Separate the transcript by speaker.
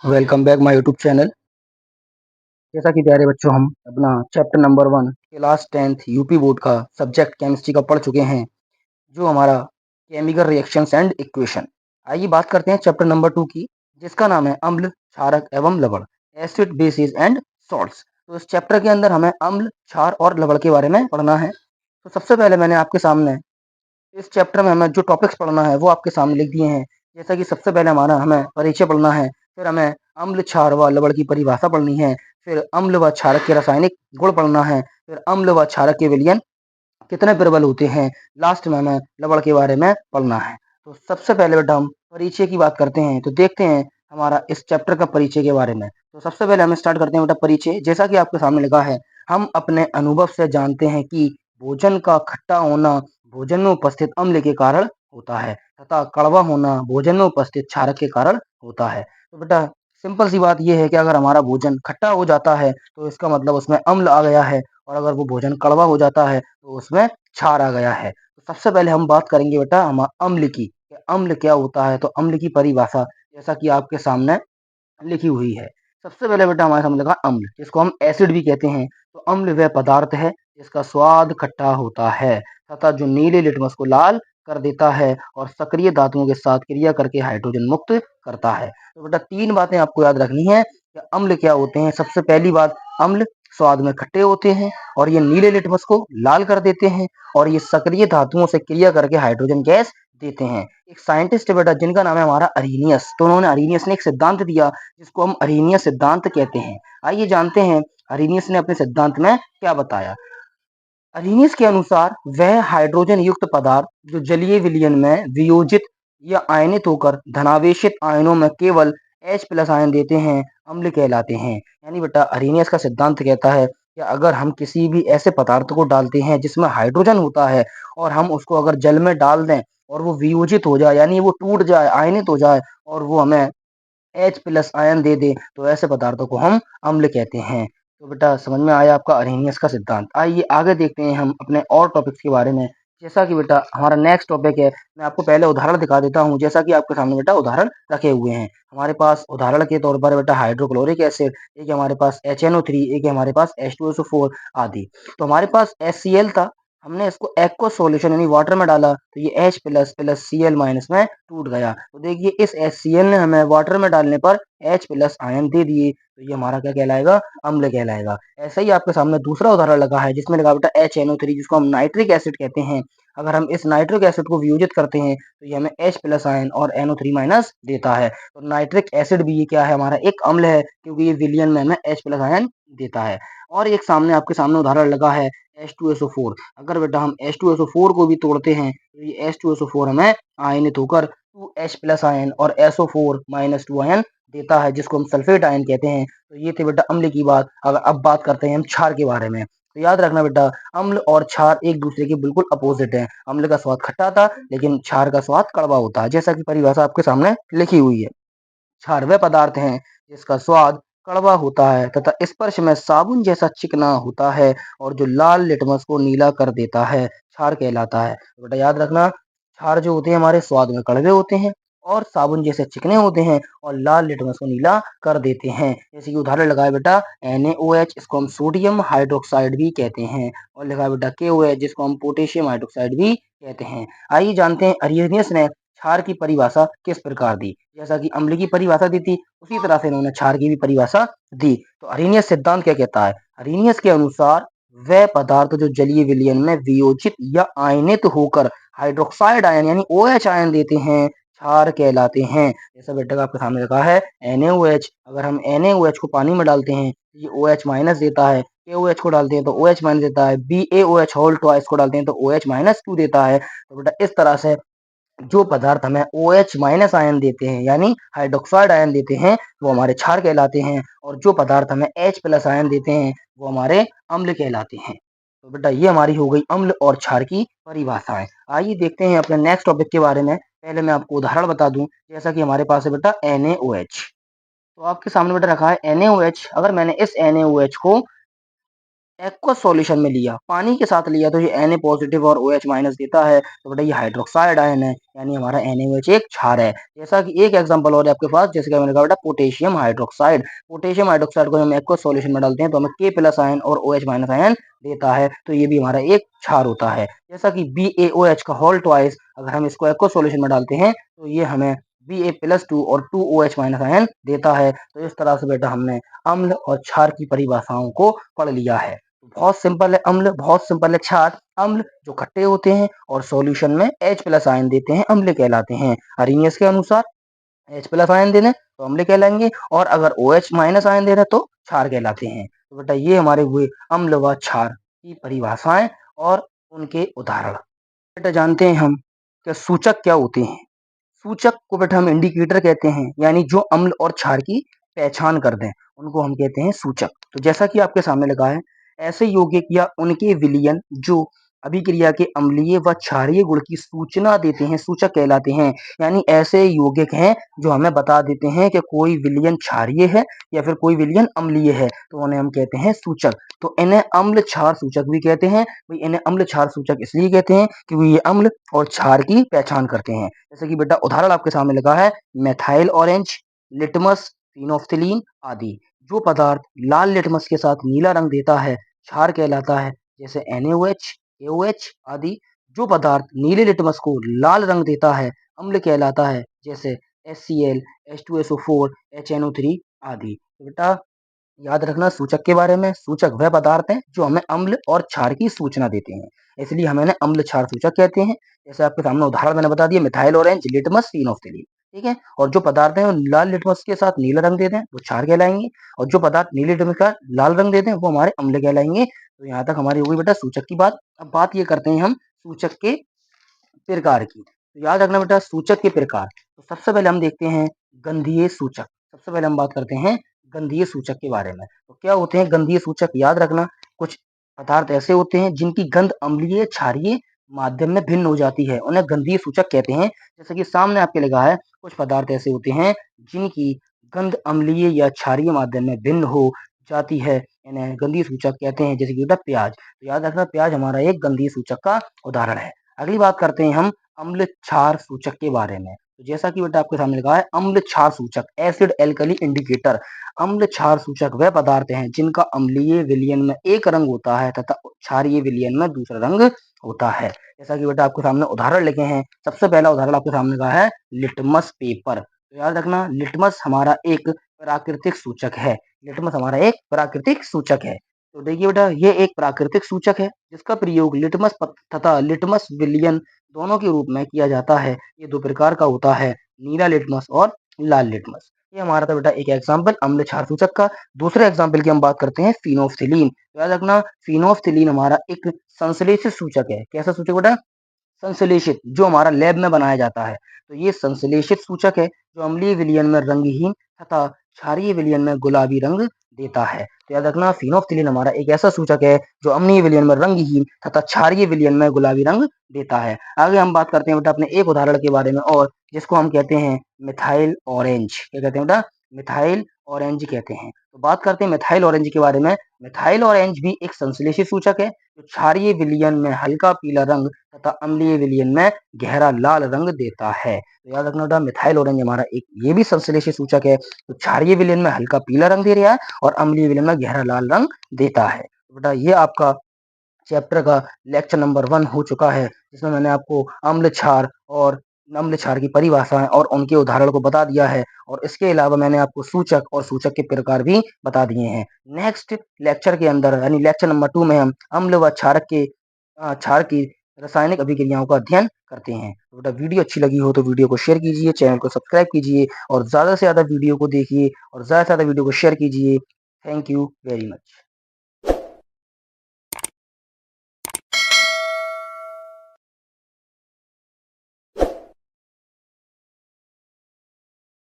Speaker 1: Welcome back my YouTube channel. जैसा कि प्यारे बच्चों हम अपना chapter number 1 class 10th UP board का सब्जेक्ट केमिस्ट्री का पढ़ चुके हैं, जो हमारा केमिकल रिएक्शंस एंड इक्वेशन। आइए बात करते हैं चैप्टर नंबर 2 की, जिसका नाम है अम्ल, क्षारक एवं लवण, एसिड बेसिस एंड सॉल्ट्स। तो इस चैप्टर के अंदर हमें अम्ल, क्षार और लवण के बारे में पढ़ना है। तो सबसे पहले मैंने आपके सामने इस चैप्टर में हमें जो टॉपिक्स पढ़ना है वो आपके सामने लिख दिए हैं। जैसा कि सबसे पहले हमारा हमें परिचय पढ़ना है, फिर हमें अम्ल, क्षार व लवण की परिभाषा पढ़नी है, फिर अम्ल व क्षारक के रासायनिक गुण पढ़ना है, फिर अम्ल व क्षारक के विलयन कितने प्रबल होते हैं, लास्ट में हमें लवण के बारे में पढ़ना है। तो सबसे पहले बेटा हम परिचय की बात करते हैं, तो देखते हैं हमारा इस चैप्टर का परिचय के बारे में। तो सबसे पहले हम स्टार्ट करते हैं बेटा परिचय। जैसा कि आपके सामने लिखा है, हम अपने अनुभव से जानते हैं कि भोजन का खट्टा होना भोजन में उपस्थित अम्ल के कारण होता है तथा कड़वा होना भोजन में उपस्थित क्षारक के कारण होता है। तो बेटा सिंपल सी बात यह है कि अगर हमारा भोजन खट्टा हो जाता है तो इसका मतलब उसमें अम्ल आ गया है, और अगर वो भोजन कड़वा हो जाता है तो उसमें क्षार आ गया है। तो सबसे पहले हम बात करेंगे बेटा हम अम्ल की, कि अम्ल क्या होता है। तो अम्ल की परिभाषा जैसा कि आपके सामने लिखी हुई है। सबसे पहले बेटा हमारे सामने लगा अम्ल, जिसको हम एसिड भी कहते हैं। तो अम्ल वह पदार्थ है जिसका स्वाद खट्टा होता है तथा जो नीले लिटमस को लाल कर देता है और सक्रिय धातुओं के साथ क्रिया करके हाइड्रोजन मुक्त करता है। तो बेटा तीन बातें आपको याद रखनी है कि अम्ल क्या होते हैं। सबसे पहली बात, अम्ल स्वाद में खट्टे होते हैं और ये नीले लिटमस को लाल कर देते हैं, और ये सक्रिय धातुओं से क्रिया करके हाइड्रोजन गैस देते हैं। एक साइंटिस्ट है बेटा जिनका नाम है हमारा अरीनियस। तो उन्होंने अरीनियस ने एक सिद्धांत दिया जिसको हम अरीनियस सिद्धांत कहते हैं। आइए जानते हैं अरीनियस ने अपने सिद्धांत में क्या बताया। अरीनियस के अनुसार वह हाइड्रोजन युक्त पदार्थ जो जलीय विलयन में वियोजित या आयनित होकर धनावेशित आयनों में केवल H प्लस आयन देते हैं, अम्ल कहलाते हैं। यानी बेटा अरीनियस का सिद्धांत कहता है कि अगर हम किसी भी ऐसे पदार्थ को डालते हैं जिसमें हाइड्रोजन होता है और हम उसको अगर जल में डाल दें और वो वियोजित हो जाए, यानी वो टूट जाए, आयनित हो जाए, और वो हमें H प्लस आयन दे दे, तो ऐसे पदार्थों को हम अम्ल कहते हैं। तो बेटा समझ में आया आपका अरेनियस का सिद्धांत। आइए आगे देखते हैं हम अपने और टॉपिक्स के बारे में। जैसा कि बेटा हमारा नेक्स्ट टॉपिक है, मैं आपको पहले उदाहरण दिखा देता हूँ। जैसा कि आपके सामने बेटा उदाहरण रखे हुए हैं, हमारे पास उदाहरण के तौर पर बेटा हाइड्रोक्लोरिक एसिड, एक है हमारे पास HNO3, एक है हमारे पास H2SO4 आदि। तो हमारे पास HCl था, हमने इसको एक्वा सॉल्यूशन यानी वाटर में डाला तो ये H plus plus Cl minus में टूट गया। तो देखिए इस HCl ने हमें वाटर में डालने पर H प्लस आयन दे दिए, तो ये हमारा क्या कहलाएगा, अम्ल कहलाएगा। ऐसा ही आपके सामने दूसरा उदाहरण लगा है जिसमें लगा बेटा HNO3, जिसको हम नाइट्रिक एसिड कहते हैं। अगर हम इस नाइट्रिक एसिड को वियोजित करते हैं तो ये हमें H प्लस आयन और NO3 माइनस देता है। तो नाइट्रिक एसिड भी ये क्या है, हमारा एक अम्ल है, क्योंकि ये विलयन में हमें H प्लस आयन देता है। और एक सामने आपके सामने उदाहरण लगा है H2SO4। अगर बेटा हम H2SO4 को भी तोड़ते हैं तो ये H2SO4 हमें आयनित होकर 2H प्लस आयन और SO4 माइनस 2 आयन देता है, जिसको हम सल्फेट आयन कहते हैं। तो ये थे बेटा अम्ल की बात। अगर अब बात करते हैं हम क्षार के बारे में, तो याद रखना बेटा अम्ल और क्षार एक दूसरे के बिल्कुल अपोजिट हैं। अम्ल का स्वाद खट्टा था लेकिन क्षार का स्वाद कड़वा होता है, जैसा कि परिभाषा आपके सामने लिखी हुई है। क्षार वे पदार्थ हैं जिसका स्वाद कड़वा होता है तथा स्पर्श में साबुन जैसा चिकना होता है, और जो लाल लिटमस को नीला कर देता है क्षार कहलाता है। तो बेटा याद रखना क्षार जो होते हैं हमारे स्वाद में कड़वे होते हैं और साबुन जैसे चिकने होते हैं और लाल लिटमस को नीला कर देते हैं। जैसे कि उदाहरण लगाए बेटा NaOH, इसको हम सोडियम हाइड्रोक्साइड भी कहते हैं, और लिखा है बेटा KOH, जिसको हम पोटेशियम हाइड्रोक्साइड भी कहते हैं। आइए जानते हैं अरियनियस ने क्षार की परिभाषा किस प्रकार दी। जैसा कि अम्ल की परिभाषा दी थी उसी तरह से इन्होंने क्षार की भी परिभाषा दी। तो अरीनियस सिद्धांत क्या कहता है, अरीनियस के अनुसार वह पदार्थ जो जलीय विलयन में वियोजित या आयनित होकर हाइड्रोक्साइड आयन यानी OH आयन देते हैं क्षार कहलाते हैं। जैसा बेटा का आपके सामने रखा है NaOH। अगर हम NaOH को पानी में डालते हैं तो ये OH माइनस देता है, KOH को डालते हैं तो OH माइनस देता है, BaOH होल ट्वाइस को डालते हैं तो OH माइनस 2 देता है। तो बेटा इस तरह से जो पदार्थ हमें OH माइनस आयन देते हैं यानी हाइड्रोक्साइड आयन देते हैं वो हमारे क्षार कहलाते हैं, और जो पदार्थ हमें H प्लस आयन देते हैं वो हमारे अम्ल कहलाते हैं। तो बेटा ये हमारी हो गई अम्ल और क्षार की परिभाषाएं। आइए देखते हैं अपने नेक्स्ट टॉपिक के बारे में। पहले मैं आपको उदाहरण बता दूं। जैसा कि हमारे पास है बेटा NaOH। तो आपके सामने बेटा रखा है NaOH। अगर मैंने इस NaOH को एक्वस सॉल्यूशन में लिया, पानी के साथ लिया तो ये Na पॉजिटिव और OH माइनस देता है, तो बेटा ये हाइड्रोक्साइड आयन है, यानी हमारा NaOH एक क्षार है। जैसा कि एक एग्जांपल और है आपके पास, जैसे कि मैंने कहा बेटा पोटेशियम हाइड्रोक्साइड, पोटेशियम हाइड्रोक्साइड को हम एक्वस सॉल्यूशन में डालते हैं तो हमें K प्लस आयन और OH माइनस आयन देता है, तो ये भी हमारा एक क्षार होता है। जैसा कि BaOH का होल ट्वाइस अगर हम इसको एक्वस सॉल्यूशन में डालते हैं तो ये हमें Ba+2 और 2OH माइनस आयन देता है। तो इस तरह से बेटा हमने अम्ल और क्षार की परिभाषाओं को पढ़ लिया है। बहुत सिंपल है अम्ल, बहुत सिंपल है क्षार। अम्ल जो खट्टे होते हैं और सॉल्यूशन में H प्लस आयन देते हैं, अम्ल कहलाते हैं। अरीनियस के अनुसार H प्लस आयन दे दें तो अम्ल कहलाएंगे, और अगर OH माइनस आयन दे रहे तो क्षार कहलाते हैं। तो बेटा ये हमारे हुए अम्ल व क्षार की परिभाषाएं और उनके उदाहरण। बेटा जानते हैं हम कि सूचक क्या होते हैं। सूचक को बेटा हम इंडिकेटर कहते हैं, यानी जो अम्ल और क्षार की पहचान कर दें उनको हम कहते हैं सूचक। तो जैसा कि आपके सामने लगा है, ऐसे यौगिक या उनके विलयन जो अभिक्रिया के अम्लीय व क्षारीय गुण की सूचना देते हैं सूचक कहलाते हैं। यानी ऐसे यौगिक हैं जो हमें बता देते हैं कि कोई विलयन क्षारीय है या फिर कोई विलयन अम्लीय है, तो उन्हें हम कहते हैं सूचक। तो इन्हें अम्ल क्षार सूचक भी कहते हैं। भाई इन्हें अम्ल क्षार सूचक इसलिए कहते हैं क्योंकि ये अम्ल और क्षार की पहचान करते हैं। जैसे कि बेटा उदाहरण आपके सामने लगा है, मेथाइल ऑरेंज, लिटमस, फिनोफ्थिलीन आदि। जो पदार्थ लाल लिटमस के साथ नीला रंग देता है क्षार कहलाता है, जैसे NaOH, AOH आदि। जो पदार्थ नीले लिटमस को लाल रंग देता है अम्ल कहलाता है, जैसे HCl, H2SO4, HNO3 आदि। तो बेटा याद रखना सूचक के बारे में, सूचक वह पदार्थ हैं जो हमें अम्ल और क्षार की सूचना देते हैं, इसलिए हम इन्हें अम्ल क्षार सूचक कहते हैं। जैसे आपके सामने उदाहरण मैंने बता दिया, मिथाइल ऑरेंज, लिटमस, फिनोफ्थिलीन। ठीक है, और जो पदार्थ हैं वो लाल लिटमस के साथ नीला रंग दे दें वो क्षार कहलाएंगे, और जो पदार्थ नीले लिटमस का लाल रंग दे दें वो हमारे अम्ल कहलाएंगे। तो यहाँ तक हमारी हो गई बेटा सूचक की बात। अब बात ये करते हैं हम सूचक के प्रकार की। तो याद रखना बेटा सूचक के प्रकार। तो सबसे पहले हम देखते हैं गंधीय सूचक। सबसे पहले हम बात करते हैं गंधीय सूचक के बारे में। तो क्या होते हैं गंधीय सूचक, याद रखना कुछ पदार्थ ऐसे होते हैं जिनकी गंध अम्लीय क्षारीय माध्यम में भिन्न हो जाती है, उन्हें गंधीय सूचक कहते हैं। जैसे कि सामने आपके लगा है, कुछ पदार्थ ऐसे होते हैं जिनकी गंध अम्लीय या क्षारीय माध्यम में भिन्न हो जाती है, इन्हें गंधीय सूचक कहते हैं। जैसे कि बेटा प्याज, तो याद रखना प्याज हमारा एक गंधीय सूचक का उदाहरण है। अगली बात करते हैं हम अम्ल क्षार सूचक के बारे में। तो जैसा कि बेटा आपके सामने लिखा है अम्ल क्षार सूचक, एसिड एल्कली इंडिकेटर। अम्ल क्षार सूचक वह पदार्थ हैं जिनका अम्लीय विलयन में एक रंग होता है तथा क्षारीय विलयन में दूसरा रंग होता है। जैसा कि बेटा आपके सामने उदाहरण लिखे हैं, सबसे पहला उदाहरण आपके सामने का है लिटमस पेपर। तो याद रखना लिटमस हमारा एक प्राकृतिक सूचक है। लिटमस हमारा एक प्राकृतिक सूचक है। तो देखिए बेटा ये एक प्राकृतिक सूचक है जिसका प्रयोग लिटमस तथा लिटमस विलयन दोनों के रूप में किया जाता है। ये दो प्रकार का होता है, नीला लिटमस और लाल लिटमस। ये हमारा था बेटा एक एग्जाम्पल अम्ल क्षार सूचक का। दूसरे एग्जाम्पल की हम बात करते हैं फिनोफ्थिलीन। याद रखना फिनोफ्थिलीन हमारा एक संश्लेषित सूचक है। कैसा सूचक बेटा? संश्लेषित, जो हमारा लैब में बनाया जाता है। तो ये संश्लेषित सूचक है जो अम्लीय विलयन में रंगहीन तथा क्षारीय विलयन में गुलाबी रंग देता है। तो याद रखना फिनोफ्थिलीन हमारा एक ऐसा सूचक है जो अम्लीय विलयन में रंगहीन तथा क्षारीय विलयन में गुलाबी रंग देता है। आगे हम बात करते हैं बेटा अपने एक उदाहरण के बारे में, और जिसको हम कहते हैं मिथाइल ऑरेंज। क्या कहते हैं बेटा? मिथाइल ऑरेंज कहते हैं। तो बात करते हैं मिथाइल ऑरेंज के बारे में। मिथाइल ऑरेंज भी एक संश्लेषित सूचक है जो क्षारीय विलयन में हल्का पीला रंग तथा अम्लीय विलयन में गहरा लाल रंग देता है। तो याद रखना बेटा मिथाइल ऑरेंज हमारा एक ये भी संश्लेषित सूचक है, तो क्षारीय विलयन में हल्का पीला रंग दे रहा है और अम्लीय विलयन में गहरा लाल रंग देता है। तो बेटा ये आपका चैप्टर का लेक्चर नंबर 1 हो चुका है, जिसमें मैंने आपको अम्ल क्षार और अम्ल क्षार की परिभाषाएं और उनके उदाहरण को बता दिया है, और इसके अलावा मैंने आपको सूचक और सूचक के प्रकार भी बता दिए हैं। नेक्स्ट लेक्चर के अंदर यानी लेक्चर नंबर 2 में हम अम्ल व क्षारक के क्षार की रासायनिक अभिक्रियाओं का अध्ययन करते हैं। तो बेटा वीडियो अच्छी लगी हो तो वीडियो को शेयर कीजिए, चैनल को सब्सक्राइब कीजिए और ज़्यादा से ज़्यादा वीडियो को देखिए और ज़्यादा से ज़्यादा वीडियो को शेयर कीजिए। Thank you very much.